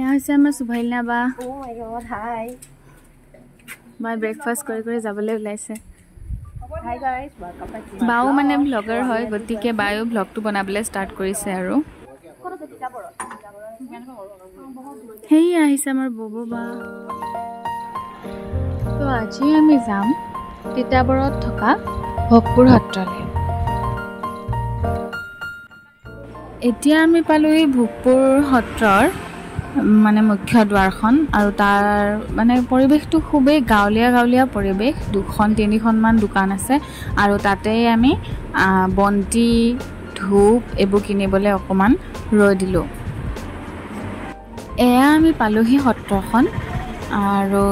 এয়া হৈছে আমাৰ সুভাইলিনা বা Oh my god, hi. মই ব্ৰেকফাষ্ট কৰি যাবলৈ ওলাইছে Hi guys, welcome back to my বাও vlog. মানে ব্লগাৰ হয় গতিকে বায়ো ব্লগটো বনাবলৈ ষ্টাৰ্ট কৰিছে আৰু হেই আহিছে আমাৰ ববো বা তো আজি আমি যাম তিতাবৰত থকা ভোগপুৰ সত্ৰলৈ এতিয়া আমি পালো এই ভোগপুৰ সত্ৰৰ মানে মুখ্য দুৱাৰখন আৰু তাৰ মানে পৰিৱেশটো খুবেই গাঁৱলীয়া পৰিৱেশ দুখন তিনিখন মান দোকান আছে আৰু তাতেই আমি বন্তি ধূপ এইবোৰ কিনিবলৈ অকমান ৰৈ দিলো এয়া আমি পালোহি সত্ৰখন আৰু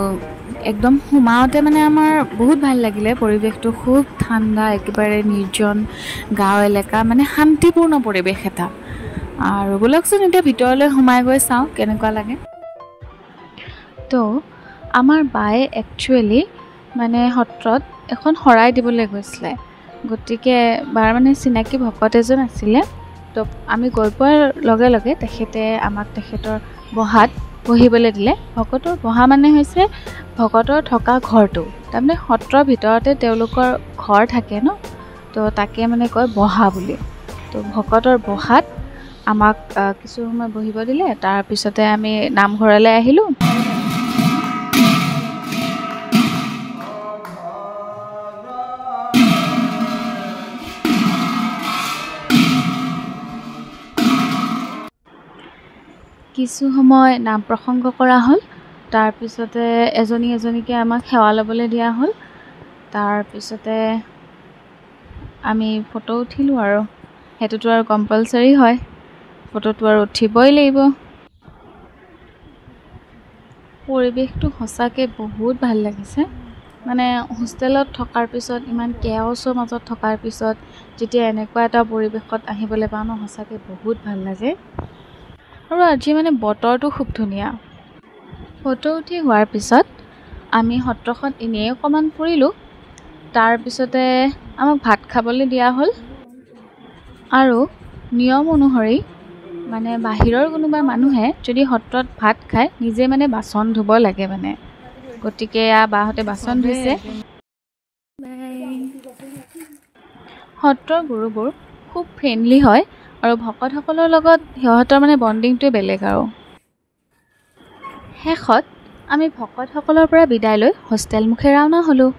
একদম সোমাওতে মানে আমাৰ বহুত ভাল লাগিলে পৰিৱেশটো খুব ঠাণ্ডা একেবাৰে নিৰ্জন গাঁও এলেকা মানে শান্তিপূৰ্ণ পৰিৱেশ এটা আৰু বলকচোন এতিয়া ভিতৰলৈ সোমাই গৈ চাওঁ কেনেকুৱা লাগে তো আমাৰ বায়ে একচুৱেলি মানে সত্ৰত এখন শৰাই দিবলৈ গৈছিলে গতিকে বাৰ মানে চিনাকি ভকত এজন আছিলে তো আমি গৈ পোৱাৰ লগে লগে তেখেতে আমাক তেখেতৰ বহাত বহিবলৈ দিলে ভকতৰ বহা মানে হৈছে ভকতৰ থকা ঘৰটো তাৰমানে সত্ৰৰ ভিতৰতে তেওঁলোকৰ ঘৰ থাকে ন তো তাকে মানে কয় বহা বুলি তো ভকতৰ বহাত আমাক কিছু সময় বহিব দিলে তাৰ পিছতে আমি নামঘৰলৈ আহিলো কিছু সময় নাম প্ৰসংগ কৰা হ'ল তাৰ পিছতে এজনীকে আমাক সেৱা ল'বলৈ দিয়া হ'ল তাৰ পিছতে আমি ফটো উঠিলো আৰু হেতুটো আৰু কম্পালসৰি হয় ফটোটো আৰু উঠিবই লাগিব পৰিৱেশটো সঁচাকৈ বহুত ভাল লাগিছে মানে হোষ্টেলত থকাৰ পিছত ইমান কেওছৰ মাজত থকাৰ পিছত যেতিয়া এনেকুৱা এটা পৰিৱেশত আহিবলৈ পাওঁ ন সঁচাকৈ বহুত ভাল লাগে আৰু আজি মানে বতৰটো খুব ধুনীয়া ফটো উঠি হোৱাৰ পিছত আমি সত্ৰখন এনেই অকণমান ফুৰিলোঁ তাৰ পিছতে আমাক ভাত খাবলৈ দিয়া হ'ল আৰু নিয়ম অনুসৰি মানে বাহিৰৰ কোনোবা মানুহে যদি সত্ৰত ভাত খায় নিজে মানে বাচন ধুব লাগে মানে গতিকে বাহঁতে বাচন ধুইছে সত্ৰৰ গুৰুবোৰ খুব ফ্ৰেণ্ডলি হয় আৰু ভকতসকলৰ লগত সিহঁতৰ মানে বণ্ডিংটোৱে বেলেগ আৰু শেষত আমি ভকতসকলৰ পৰা বিদায় লৈ হোষ্টেল মুখে ৰাওনা হ'লোঁ